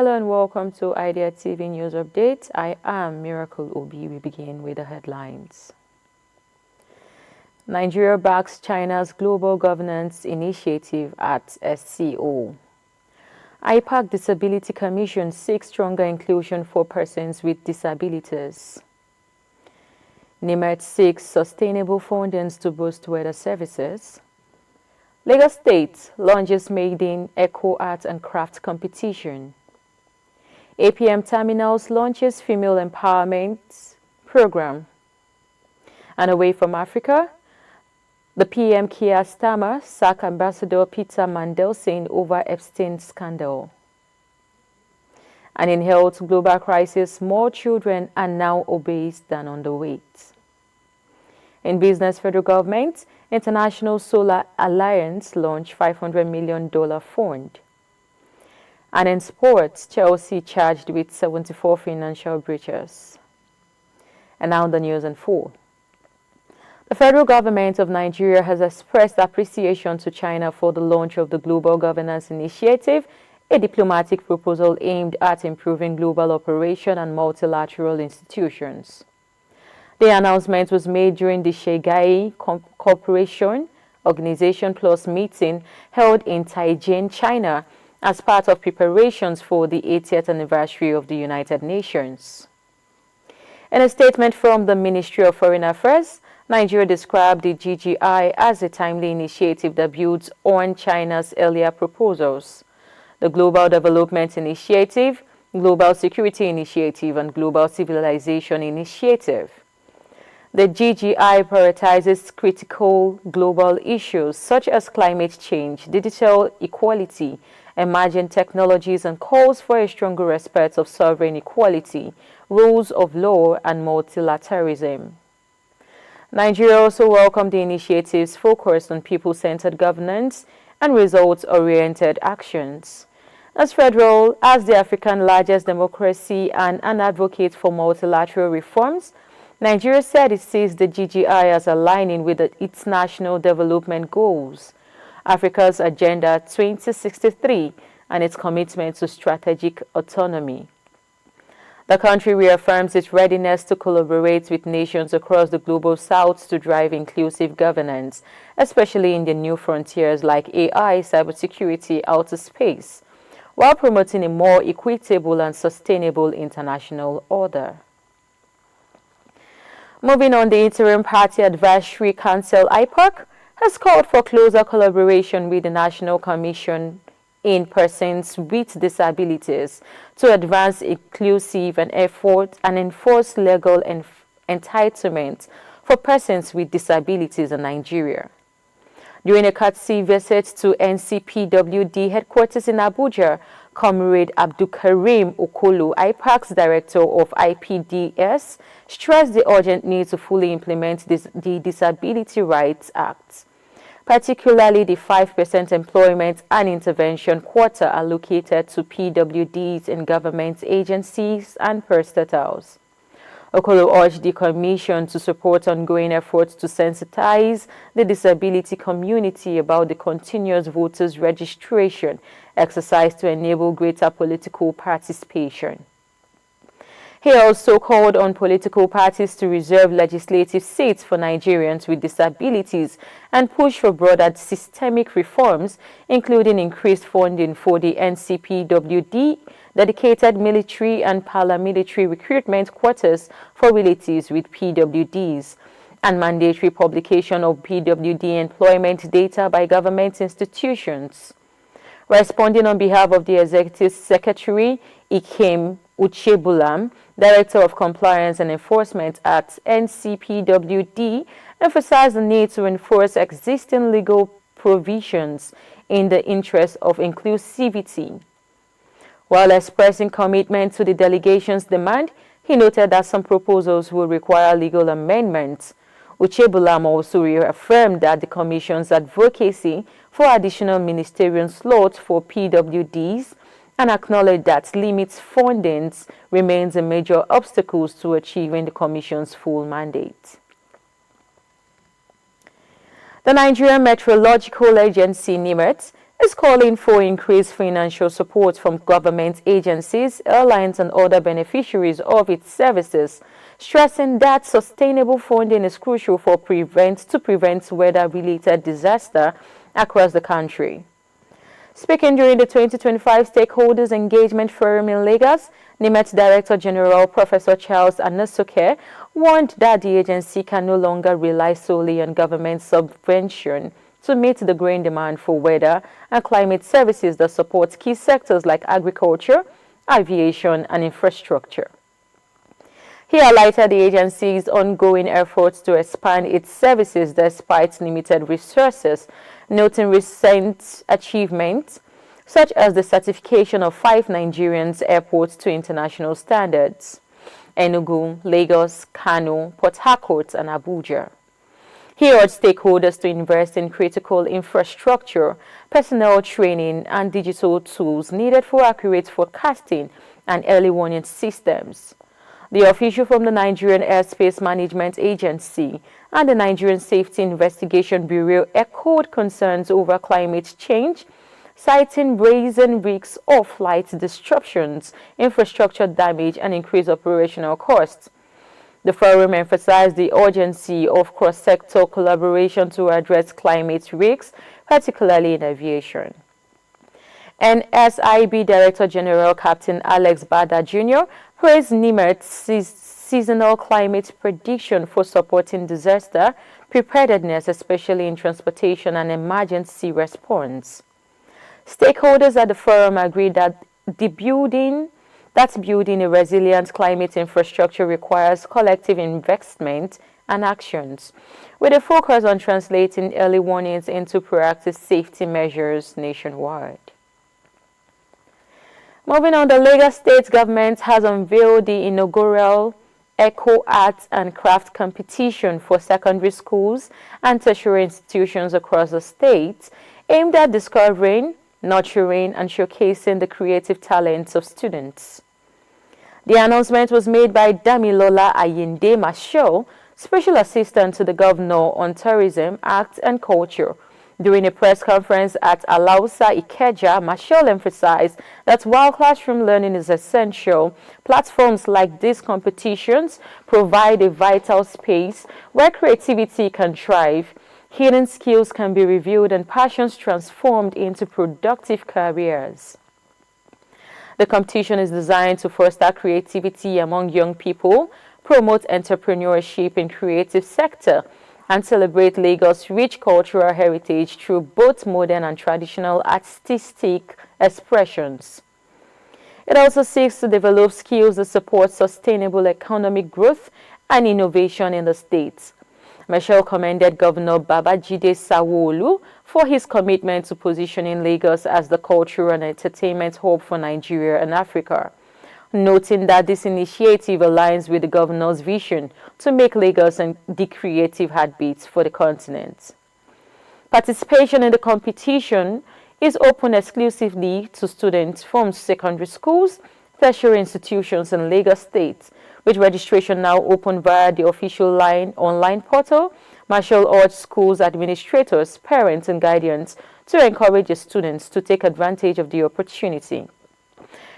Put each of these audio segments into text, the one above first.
Hello and welcome to Idea TV News Update. I am Miracle Obi. We begin with the headlines. Nigeria backs China's Global Governance Initiative at SCO. IPAC Disability Commission seeks stronger inclusion for persons with disabilities. NIMET seeks sustainable funding to boost weather services. Lagos State launches Maiden Eco Art and Craft Competition. APM Terminals launches Female Empowerment Program. And away from Africa, the PM KEIR STARMER sacked Ambassador Peter Mandelson over EPSTEIN scandal. And in health global crisis, more children are now obese than underweight. In business, federal government, International Solar Alliance launched $500 million fund. And in sports, Chelsea charged with 74 financial breaches. And now the news in full. The federal government of Nigeria has expressed appreciation to China for the launch of the Global Governance Initiative, a diplomatic proposal aimed at improving global operation and multilateral institutions. The announcement was made during the Shanghai Cooperation Organization Plus meeting held in Tianjin, China, as part of preparations for the 80th anniversary of the United Nations. In a statement from the Ministry of Foreign Affairs, Nigeria described the GGI as a timely initiative that builds on China's earlier proposals. The Global Development Initiative, Global Security Initiative, and Global Civilization Initiative. The GGI prioritizes critical global issues such as climate change, digital equality, emerging technologies, and calls for a stronger respect of sovereign equality, rules of law, and multilateralism. Nigeria also welcomed the initiatives focused on people-centered governance and results-oriented actions. As the African largest democracy and an advocate for multilateral reforms, Nigeria said it sees the GGI as aligning with its national development goals, Africa's Agenda 2063, and its commitment to strategic autonomy. The country reaffirms its readiness to collaborate with nations across the global south to drive inclusive governance, especially in the new frontiers like AI, cybersecurity, outer space, while promoting a more equitable and sustainable international order. Moving on, the Interim Party Advisory Council, IPAC, has called for closer collaboration with the National Commission in Persons with Disabilities to advance inclusive and enforce legal entitlement for persons with disabilities in Nigeria. During a courtesy visit to NCPWD headquarters in Abuja, Comrade Abdulkarim Okolo, IPAC's director of IPDS, stressed the urgent need to fully implement the Disability Rights Act, particularly the 5% employment and intervention quota allocated to PWDs in government agencies and parastatals. Okolo urged the Commission to support ongoing efforts to sensitize the disability community about the continuous voters registration exercise to enable greater political participation. He also called on political parties to reserve legislative seats for Nigerians with disabilities and push for broader systemic reforms, including increased funding for the NCPWD, dedicated military and paramilitary recruitment quotas for relatives with PWDs, and mandatory publication of PWD employment data by government institutions. Responding on behalf of the Executive Secretary, Ikem Uchebulam, Director of Compliance and Enforcement at NCPWD, emphasized the need to enforce existing legal provisions in the interest of inclusivity. While expressing commitment to the delegation's demand, he noted that some proposals will require legal amendments. Uchebulam also reaffirmed that the Commission's advocacy for additional ministerial slots for PWDs and acknowledged that limits fundings remains a major obstacle to achieving the Commission's full mandate. The Nigerian Meteorological Agency, NIMET, is calling for increased financial support from government agencies, airlines, and other beneficiaries of its services, stressing that sustainable funding is crucial to prevent weather-related disaster across the country. Speaking during the 2025 Stakeholders Engagement Forum in Lagos, NIMET Director General Professor Charles Anasoke warned that the agency can no longer rely solely on government subvention to meet the growing demand for weather and climate services that support key sectors like agriculture, aviation, and infrastructure. He highlighted the agency's ongoing efforts to expand its services despite limited resources, noting recent achievements such as the certification of 5 Nigerian airports to international standards: Enugu, Lagos, Kano, Port Harcourt, and Abuja. He urged stakeholders to invest in critical infrastructure, personnel training, and digital tools needed for accurate forecasting and early warning systems. The official from the Nigerian Airspace Management Agency and the Nigerian Safety Investigation Bureau echoed concerns over climate change, citing raising risks of flight disruptions, infrastructure damage, and increased operational costs. The forum emphasized the urgency of cross-sector collaboration to address climate risks, particularly in aviation. NSIB Director General Captain Alex Bada Jr. praised NIMET's seasonal climate prediction for supporting disaster preparedness, especially in transportation and emergency response. Stakeholders at the forum agreed that building a resilient climate infrastructure requires collective investment and actions, with a focus on translating early warnings into proactive safety measures nationwide. Moving on, the Lagos State government has unveiled the inaugural Eco Arts and Craft competition for secondary schools and tertiary institutions across the state, aimed at discovering, nurturing, and showcasing the creative talents of students. The announcement was made by Damilola Ayinde Masho, Special Assistant to the Governor on Tourism, Arts and Culture. During a press conference at Alausa Ikeja, Masho emphasized that while classroom learning is essential, platforms like these competitions provide a vital space where creativity can thrive, hidden skills can be revealed, and passions transformed into productive careers. The competition is designed to foster creativity among young people, promote entrepreneurship in creative sector, and celebrate Lagos' rich cultural heritage through both modern and traditional artistic expressions. It also seeks to develop skills that support sustainable economic growth and innovation in the state. Michelle commended Governor Babajide Sanwo-Olu for his commitment to positioning Lagos as the cultural and entertainment hub for Nigeria and Africa, noting that this initiative aligns with the governor's vision to make Lagos the creative heartbeat for the continent. Participation in the competition is open exclusively to students from secondary schools, tertiary institutions in Lagos State, with registration now open via the official online portal. Marshall urged schools administrators, parents, and guardians to encourage the students to take advantage of the opportunity.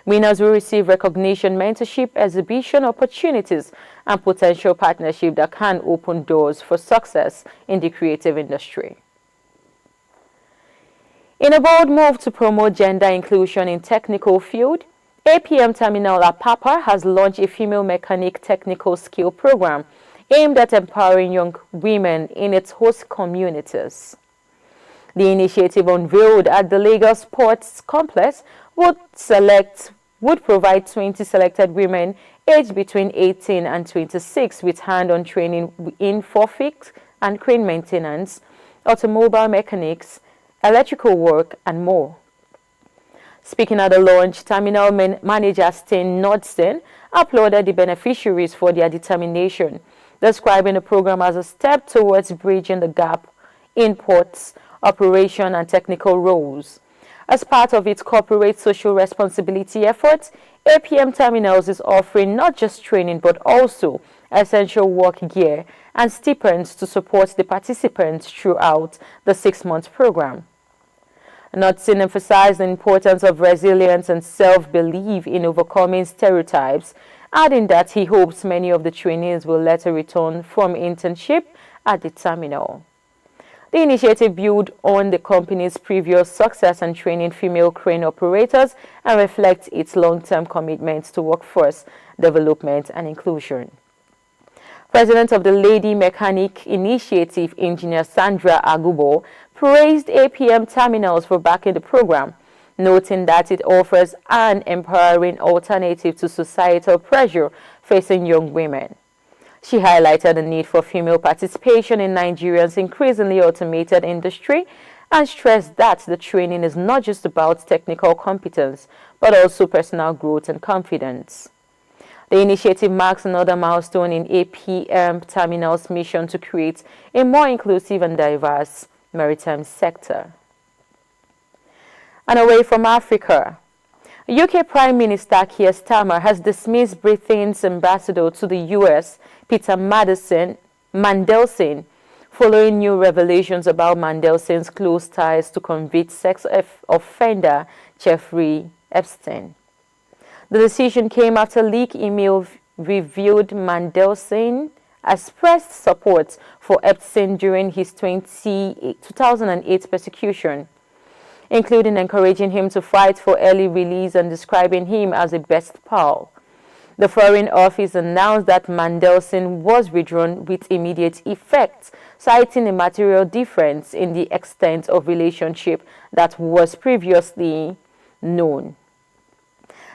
Winners will receive recognition, mentorship, exhibition opportunities, and potential partnership that can open doors for success in the creative industry. In a bold move to promote gender inclusion in technical field, APM Terminal Apapa has launched a female mechanic technical skill program aimed at empowering young women in its host communities. The initiative, unveiled at the Lagos Sports Complex, would provide 20 selected women aged between 18 and 26 with hand-on training in forklift and crane maintenance, automobile mechanics, electrical work, and more. Speaking at the launch, Terminal Manager Sten Nordsten applauded the beneficiaries for their determination, describing the program as a step towards bridging the gap in ports, operation, and technical roles. As part of its corporate social responsibility efforts, APM Terminals is offering not just training but also essential work gear and stipends to support the participants throughout the 6-month program. Knudsen emphasized the importance of resilience and self-belief in overcoming stereotypes, adding that he hopes many of the trainees will later return from internship at the terminal. The initiative builds on the company's previous success in training female crane operators and reflects its long-term commitment to workforce development and inclusion. President of the Lady Mechanic Initiative, Engineer Sandra Agubo, praised APM Terminals for backing the program, noting that it offers an empowering alternative to societal pressure facing young women. She highlighted the need for female participation in Nigeria's increasingly automated industry and stressed that the training is not just about technical competence, but also personal growth and confidence. The initiative marks another milestone in APM Terminal's mission to create a more inclusive and diverse maritime sector. And away from Africa, UK Prime Minister KEIR STARMER has dismissed Britain's ambassador to the US, Peter Mandelson, following new revelations about Mandelson's close ties to convicted sex offender Jeffrey Epstein. The decision came after leaked email revealed Mandelson expressed support for Epstein during his 2008 persecution, including encouraging him to fight for early release and describing him as a best pal. The Foreign Office announced that Mandelson was withdrawn with immediate effect, citing a material difference in the extent of relationship that was previously known.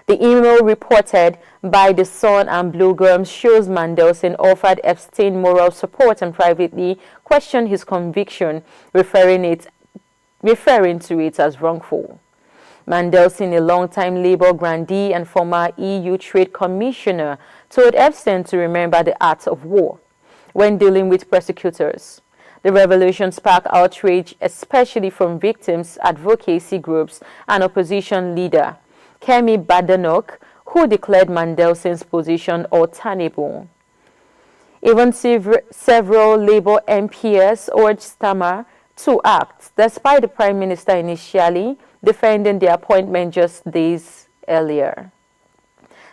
The email reported by The Sun and Blue Grams shows Mandelson offered Epstein moral support and privately questioned his conviction, referring to it as wrongful. Mandelson, a longtime Labour grandee and former EU Trade Commissioner, told Epstein to remember the art of war when dealing with prosecutors. The revelation sparked outrage, especially from victims, advocacy groups, and opposition leader Kemi Badenoch, who declared Mandelson's position untenable. Even several Labour MPs urged STARMER to act, despite the Prime Minister initially defending the appointment just days earlier.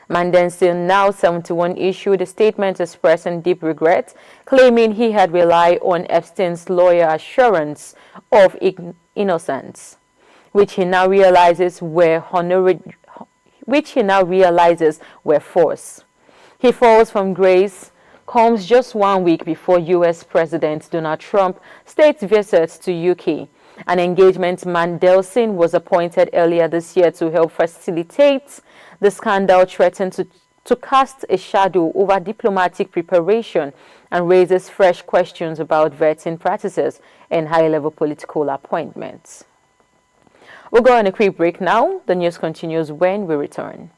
Mandelson, now 71, issued a statement expressing deep regret, claiming he had relied on Epstein's lawyer assurance of innocence, which he now realizes were false. He falls from grace comes just 1 week before U.S. President Donald Trump states visits to UK, an engagement Mandelson was appointed earlier this year to help facilitate. The scandal threatened to cast a shadow over diplomatic preparation and raises fresh questions about vetting practices and high-level political appointments. We'll go on a quick break now. The news continues when we return.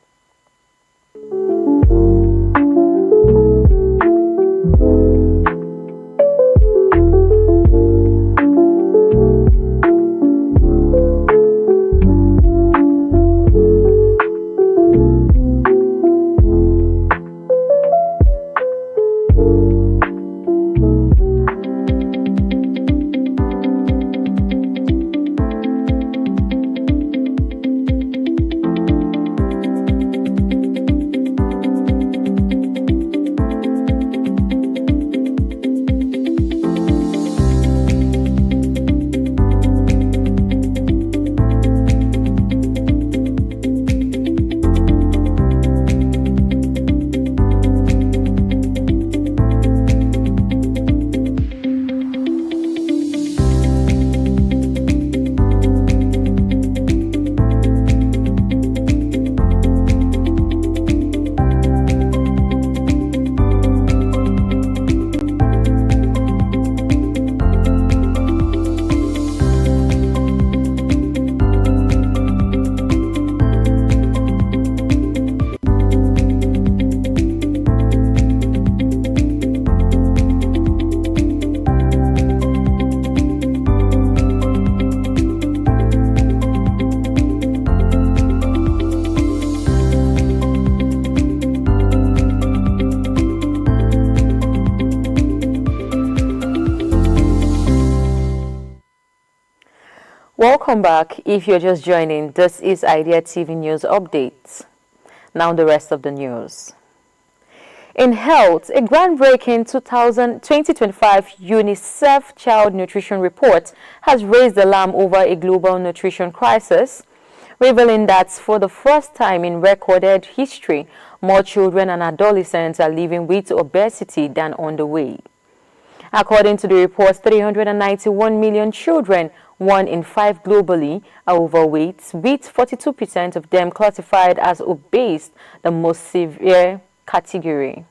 Welcome back. If you're just joining, this is Idea TV News Updates. Now the rest of the news. In health, a groundbreaking 2025 UNICEF Child Nutrition Report has raised alarm over a global nutrition crisis, revealing that for the first time in recorded history, more children and adolescents are living with obesity than underweight. According to the report, 391 million children, 1 in 5 globally, are overweight, with 42% of them classified as obese, the most severe category.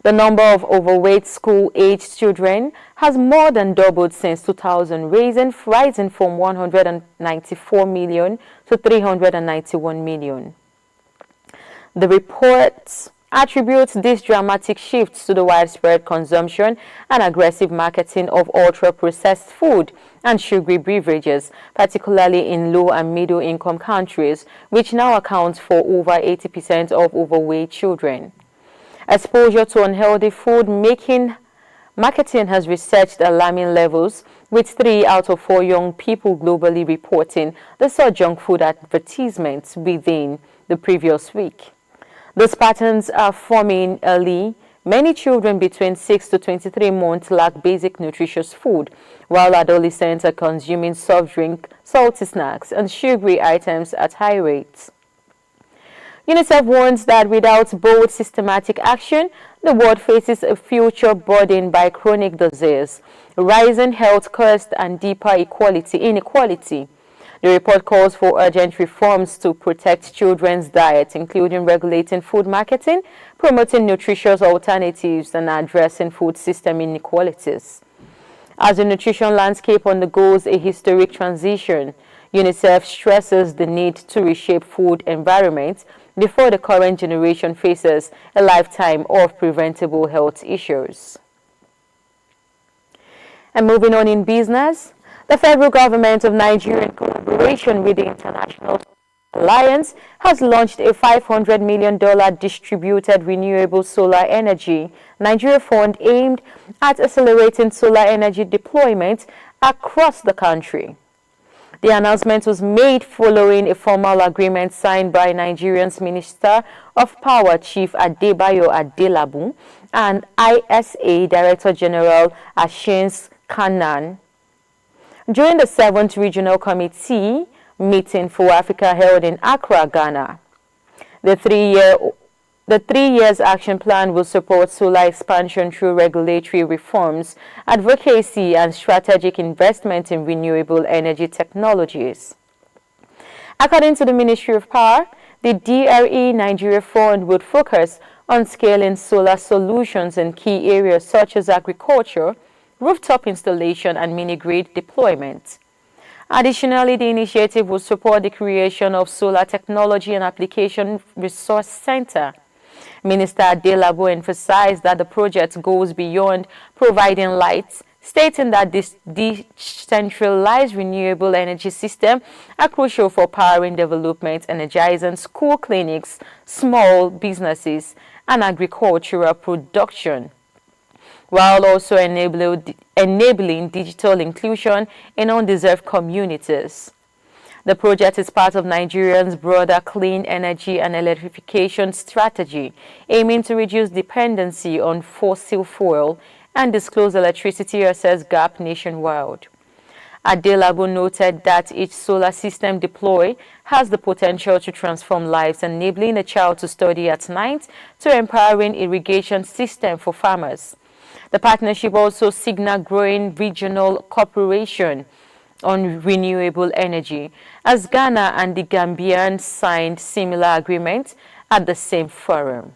The number of overweight school-aged children has more than doubled since 2000, rising from 194 million to 391 million. The report attributes these dramatic shifts to the widespread consumption and aggressive marketing of ultra-processed food and sugary beverages, particularly in low and middle-income countries, which now accounts for over 80% of overweight children. Exposure to unhealthy food marketing has reached alarming levels, with 3 out of 4 young people globally reporting they saw junk food advertisements within the previous week. These patterns are forming early. Many children between 6 to 23 months lack basic nutritious food, while adolescents are consuming soft drink, salty snacks, and sugary items at high rates. UNICEF warns that without bold systematic action, the world faces a future burdened by chronic disease, rising health costs, and deeper inequality. The report calls for urgent reforms to protect children's diet, including regulating food marketing, promoting nutritious alternatives, and addressing food system inequalities. As the nutrition landscape undergoes a historic transition, UNICEF stresses the need to reshape food environments before the current generation faces a lifetime of preventable health issues. And moving on in business, the federal government of Nigeria, in collaboration with the International Alliance, has launched a $500 million distributed renewable solar energy Nigeria fund aimed at accelerating solar energy deployment across the country. The announcement was made following a formal agreement signed by Nigeria's Minister of Power, Chief Adebayo Adelabu, and ISA Director General Ashins Kanan during the 7th Regional Committee meeting for Africa held in Accra, Ghana. The 3 years action plan will support solar expansion through regulatory reforms, advocacy, and strategic investment in renewable energy technologies. According to the Ministry of Power, the DRE Nigeria Fund would focus on scaling solar solutions in key areas such as agriculture, rooftop installation, and mini-grid deployment. Additionally, the initiative will support the creation of Solar Technology and Application Resource Center. Minister Adelabu emphasized that the project goes beyond providing lights, stating that this decentralized renewable energy system are crucial for powering development, energizing school clinics, small businesses, and agricultural production, while also enabling digital inclusion in undeserved communities. The project is part of Nigeria's broader clean energy and electrification strategy, aiming to reduce dependency on fossil fuel and disclose electricity access gap nationwide. Adelabu noted that each solar system deployed has the potential to transform lives, enabling a child to study at night to empowering irrigation system for farmers. The partnership also signaled growing regional cooperation on renewable energy, as Ghana and the Gambian signed similar agreements at the same forum.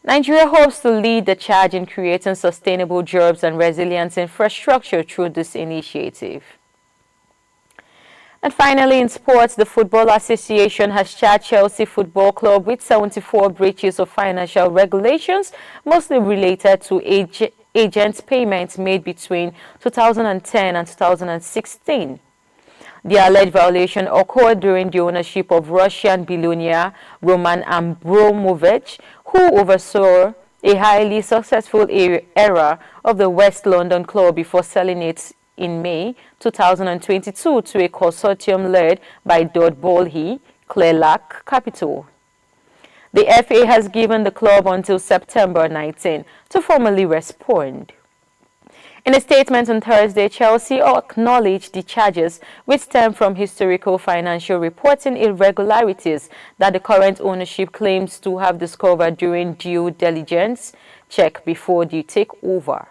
Nigeria hopes to lead the charge in creating sustainable jobs and resilient infrastructure through this initiative. And finally, in sports, the Football Association has charged Chelsea Football Club with 74 breaches of financial regulations, mostly related to agent payments made between 2010 and 2016. The alleged violation occurred during the ownership of Russian billionaire Roman Abramovich, who oversaw a highly successful era of the West London club before selling it in May 2022 to a consortium led by Dodd Bolhe, Clearlake Capital. The FA has given the club until September 19 to formally respond. In a statement on Thursday, Chelsea acknowledged the charges which stem from historical financial reporting irregularities that the current ownership claims to have discovered during due diligence check before the takeover.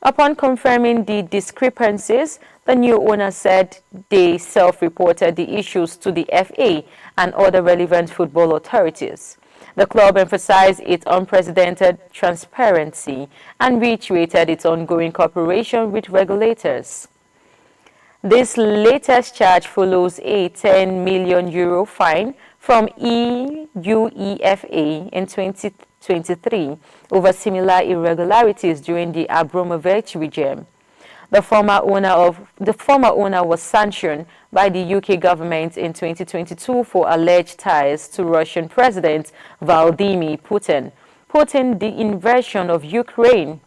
Upon confirming the discrepancies, the new owner said they self-reported the issues to the FA and other relevant football authorities. The club emphasized its unprecedented transparency and reiterated its ongoing cooperation with regulators. This latest charge follows a €10 million fine from UEFA in 2023 over similar irregularities during the Abramovich regime. The former owner was sanctioned by the UK government in 2022 for alleged ties to Russian President Vladimir Putin, the invasion of Ukraine.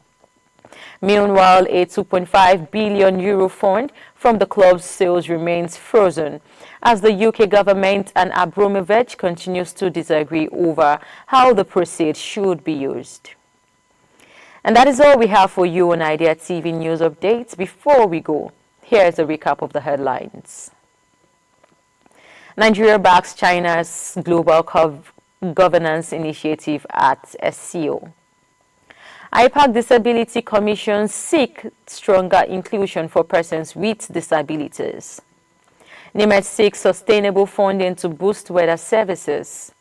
Meanwhile, a €2.5 billion fund from the club's sales remains frozen as the UK government and Abramovich continues to disagree over how the proceeds should be used. And that is all we have for you on Idea TV News Updates. Before we go, here's a recap of the headlines. Nigeria backs China's Global Governance Initiative at SCO. IPAC Disability Commission seek stronger inclusion for persons with disabilities. NIMET seeks sustainable funding to boost weather services.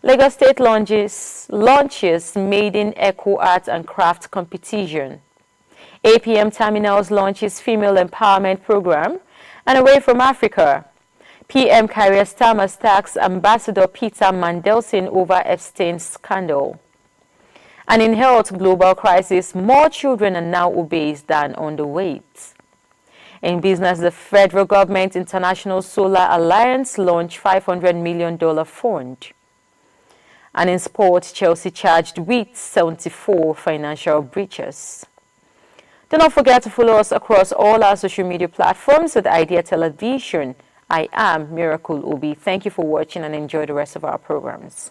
Lagos State launches Maiden Eco Art and Craft Competition. APM Terminals launches Female Empowerment Program. And away from Africa, PM KEIR STARMER stacks Ambassador Peter Mandelson over EPSTEIN scandal. And in health global crisis, more children are now obese than underweight. In business, the federal government International Solar Alliance launched $500 million fund. And in sport, Chelsea charged with 74 financial breaches. Do not forget to follow us across all our social media platforms with Idea Television. I am Miracle Obi. Thank you for watching and enjoy the rest of our programs.